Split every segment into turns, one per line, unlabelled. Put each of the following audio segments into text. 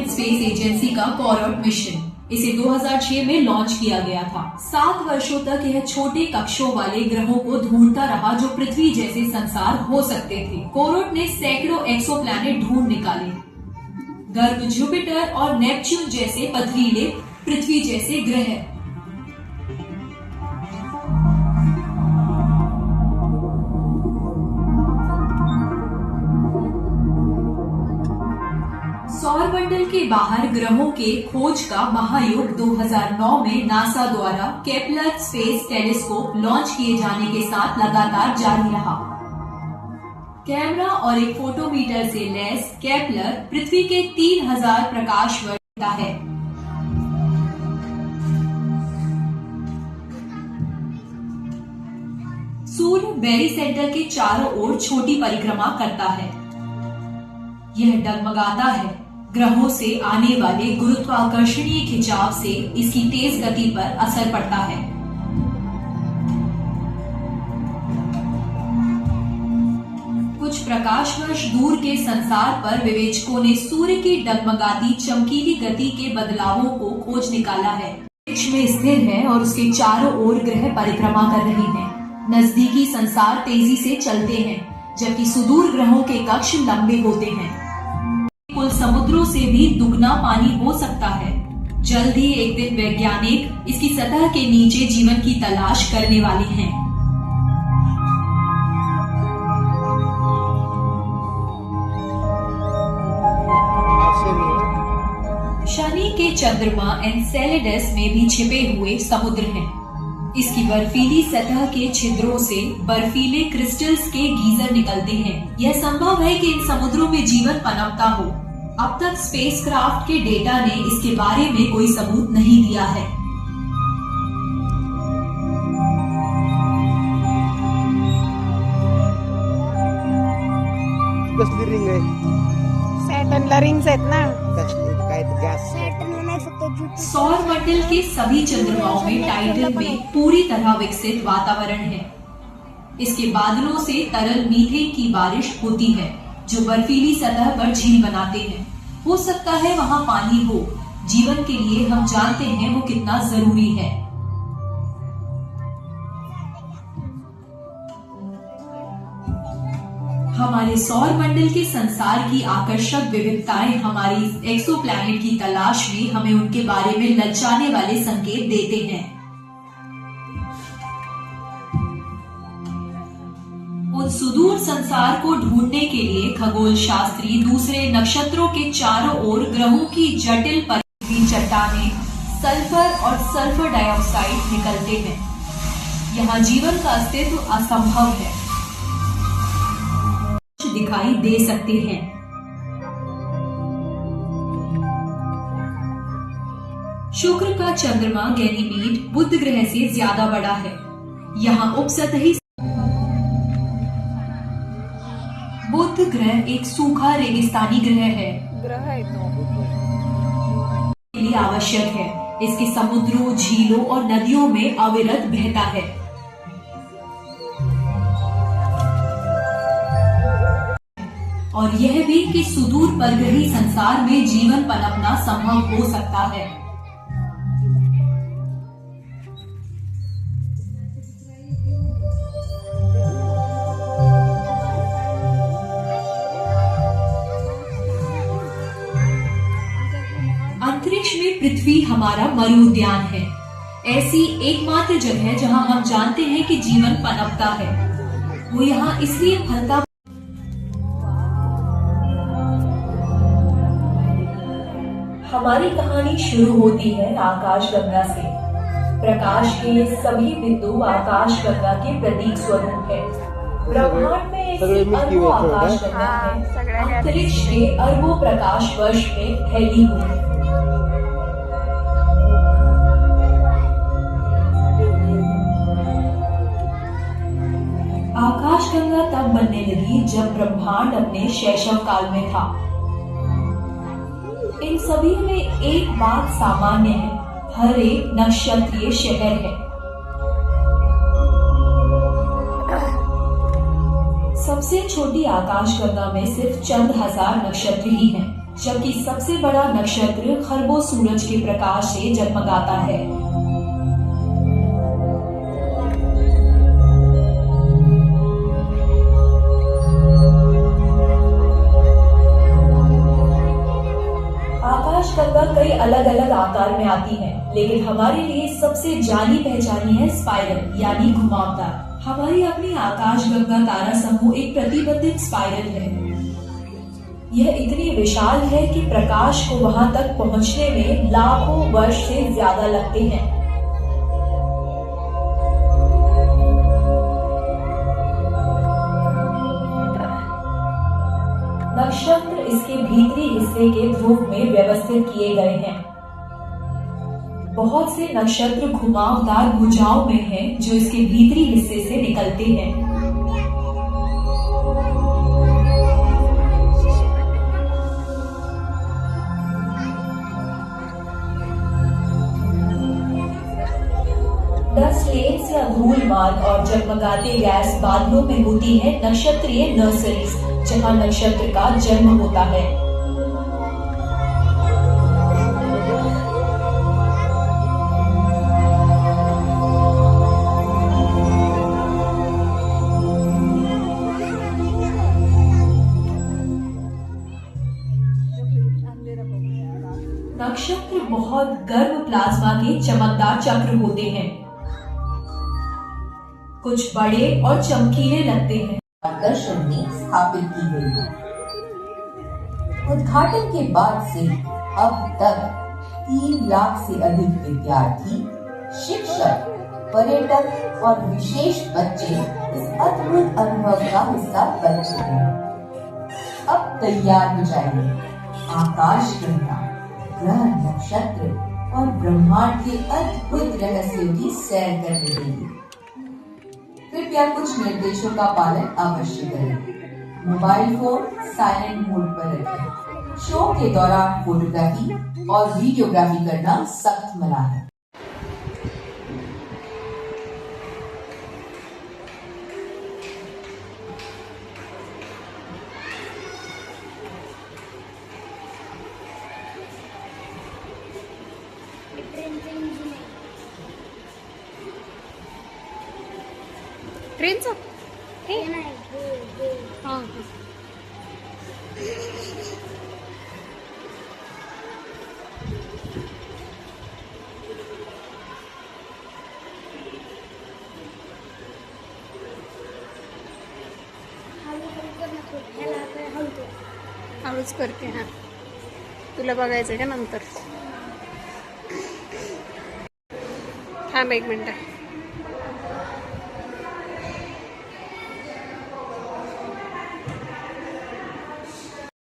Space agency का कोरोट mission. इसे 2006 में लॉन्च किया गया था। 7 वर्षों तक यह छोटे कक्षों वाले ग्रहों को ढूंढता रहा जो पृथ्वी जैसे संसार हो सकते थे। कोरोट ने सैकड़ों एक्सोप्लैनेट ढूंढ निकाले। गर्भ जुपिटर और नेपच्यून जैसे पथरीले पृथ्वी जैसे ग्रह। सौरमंडल के बाहर ग्रहों के खोज का महायुग 2009 में नासा द्वारा केपलर स्पेस टेलीस्कोप लॉन्च किए जाने के साथ लगातार जारी रहा। कैमरा और एक फोटोमीटर से लैस केपलर पृथ्वी के 3000 प्रकाश वर्ष का है। सूर्य बेरी सेंटर के चारों ओर छोटी परिक्रमा करता है। यह डगमगाता है। ग्रहों से आने वाले गुरुत्वाकर्षणीय खिंचाव से इसकी तेज गति पर असर पड़ता है। कुछ प्रकाश वर्ष दूर के संसार पर विवेचकों ने सूर्य की डगमगाती चमकीली गति के बदलावों को खोज निकाला है। अंतरिक्ष में स्थिर है और उसके चारों ओर ग्रह परिक्रमा कर रहे हैं। नजदीकी संसार तेजी से चलते हैं, जबकि सुदूर ग्रहों के कक्ष लंबे होते हैं। कुल समुद्रों से भी दुगना पानी हो सकता है। जल्द ही एक दिन वैज्ञानिक इसकी सतह के नीचे जीवन की तलाश करने वाले हैं। शनि के चंद्रमा एनसेलेडस में भी छिपे हुए समुद्र हैं। इसकी बर्फीली सतह के छिद्रों से बर्फीले क्रिस्टल्स के गीजर निकलते हैं। यह संभव है कि इन समुद्रों में जीवन पनपता हो। अब तक स्पेसक्राफ्ट के डेटा ने इसके बारे में कोई सबूत नहीं दिया है।
कसली रिंग आहे?
सॅटर्नला रिंग्स आहेत ना।
कसली काय गॅस?
सॅटर्न नाही फक्त
सौर मंडल के सभी चंद्रमाओं में टाइटन में पूरी तरह विकसित वातावरण है। इसके बादलों से तरल मीथेन की बारिश होती है जो बर्फीली सतह पर झील बनाते हैं। हो सकता है वहाँ पानी हो। जीवन के लिए हम जानते हैं वो कितना जरूरी है। हमारे सौर मंडल के संसार की आकर्षक विविधताएं हमारी एक्सोप्लैनेट की तलाश में हमें उनके बारे में ललचाने वाले संकेत देते हैं। उन सुदूर संसार को ढूंढने के लिए खगोल शास्त्री दूसरे नक्षत्रों के चारों ओर ग्रहों की जटिल परिधि चट्टानें, सल्फर और सल्फर डाइऑक्साइड निकलते हैं। यहाँ जीवन का अस्तित्व असंभव है। दिखाई दे सकते हैं। शुक्र का चंद्रमा गैनीमीड बुध ग्रह से ज्यादा बड़ा है। यहाँ उपसतही बुध ग्रह एक सूखा रेगिस्तानी ग्रह है। के लिए आवश्यक है। इसके समुद्रों, झीलों और नदियों में अविरत बहता है। और यह भी कि सुदूर परग्रही संसार में जीवन पनपना संभव हो सकता है। अंतरिक्ष में पृथ्वी हमारा मरुउद्यान है। ऐसी एकमात्र जगह जहां हम जानते हैं कि जीवन पनपता है। वो यहाँ इसलिए फलता। हमारी कहानी शुरू होती है आकाशगंगा से। प्रकाश के सभी बिंदु आकाशगंगा के प्रतीक स्वरूप है। ब्रह्मांड में ऐसी अरबों आकाशगंगा है, अंतरिक्ष के अरबों प्रकाश वर्ष में फैली हुई। आकाशगंगा तब बनने लगी जब ब्रह्मांड अपने शैशव काल में था। इन सभी में एक बात सामान्य है, हर एक नक्षत्रीय शहर है। सबसे छोटी आकाशगंगा में सिर्फ चंद हजार नक्षत्र ही हैं। जबकि सबसे बड़ा नक्षत्र खरबों सूरज के प्रकाश से जगमगाता है। आकाशगंगा कई अलग अलग आकार में आती है, लेकिन हमारे लिए सबसे जानी पहचानी है स्पाइरल यानी घुमावदार। हमारी अपनी आकाशगंगा तारा समूह एक प्रतिबंधित स्पाइरल है। यह इतनी विशाल है कि प्रकाश को वहां तक पहुंचने में लाखों वर्ष से ज्यादा लगते हैं। नक्षत्र इसके भीतरी हिस्से के ध्रुव में व्यवस्थित किए गए हैं। बहुत से नक्षत्र घुमावदार भुजाओं में हैं, जो इसके भीतरी हिस्से से निकलते हैं। डस्ट लेन्स या धूलमान और जगमगाते गैस बादलों में होती है नक्षत्रीय नर्सरीज, जहां नक्षत्र का जन्म होता है। नक्षत्र बहुत गर्म प्लाज्मा के चमकदार चक्र होते हैं। कुछ बड़े और चमकीले लगते हैं।
आकर्षण में स्थापित की गई है। उद्घाटन के बाद से अब तक 3 लाख से अधिक विद्यार्थी, शिक्षक, पर्यटक और विशेष बच्चे इस अद्भुत अनुभव का हिस्सा बन चुके हैं। अब तैयार हो जाइए आकाशगंगा, ग्रह, नक्षत्र और ब्रह्मांड के अद्भुत रहस्यों की सैर करने के लिए। कृपया कुछ निर्देशों का पालन अवश्य करें। मोबाइल फोन साइलेंट मोड पर रखें। शो के दौरान फोटोग्राफी और वीडियोग्राफी करना सख्त मना है।
ट्रेनचं हां हळूच करते. हां तुला बघायचं का नंतर? थांब 1 मिनिट.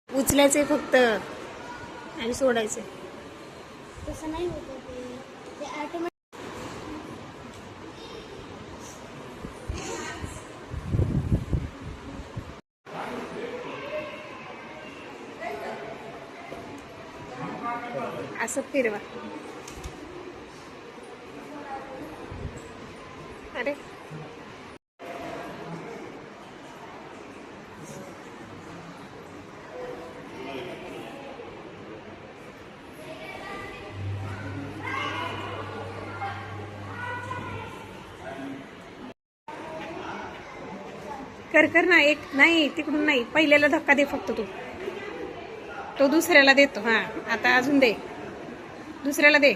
उचलायचे फक्त आणि सोडायचे.
तसं नाही होत ते ऑटोमॅटिक.
असं फिरवा. अरे कर ना. एक नाही तिकडून नाही, पहिल्याला धक्का दे फक्त तू. तो दुसऱ्याला देतो. हां आता अजून दे, दुसऱ्याला दे.